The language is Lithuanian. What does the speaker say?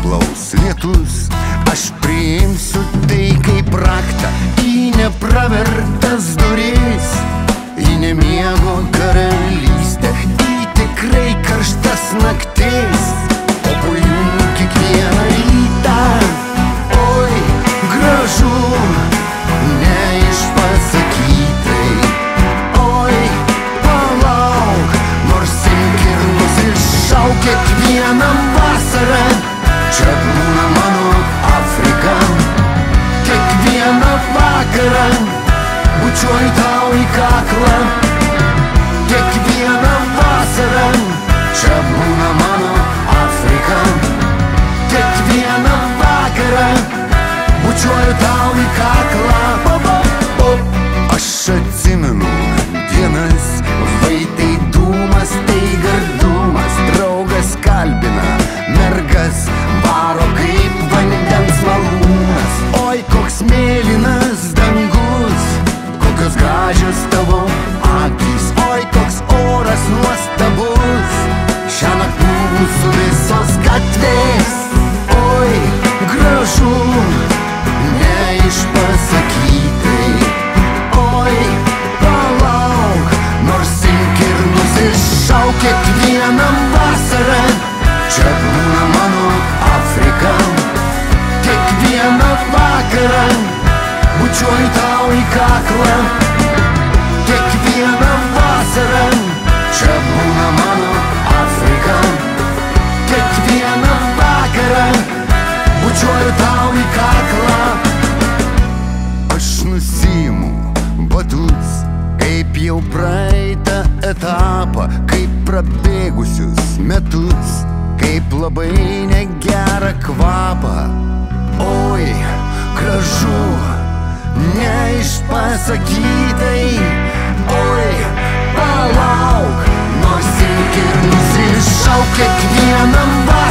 nuplaus lietus, aš priimsiu tai kaip raktą į nepravertas duris, į nemiego karalystę, į tikrai karštas naktis, o po jų kiekvieną rytą. Oi, gražu, neišpasakytai. Oi, palauk, nors imk ir nusišauk kiekvieną vasarą. Čia būna mano Afrika. Kiekvieną vakarą bučiuoju tau į kaklą. Kiekvieną vasarą čia būna mano Afrika. Kiekvieną vakarą bučiuoju tau į kaklą. Aš atsimenu dienas, vaitai dūmas, tai gardumas, draugas kalbina, mergas varo kaip vandens malūnas. Oi, koks mėlynas dangus, kokios gražios tavo akys, oi, koks oras nuostabus, šiąnakt mūsų visos gatvės. Oi, gražu, neišpasakytai. Oi, palauk, nors imk ir nusišauk kiekvieną vasarą. Čia būna mano Afrika. Kiekvieną vakarą bučiuoju tau į kaklą. Kiekvieną vasarą čia būna mano Afrika. Kiekvieną vakarą bučiuoju tau į kaklą. Aš nusiimu batus, kaip jau praeitą etapą, kaip prabėgusius metus, kaip labai negerą kvapą. Oi, gražu, neišpasakytai. Oi, palauk, nors imk ir nusišauk kiekvieną vasarą.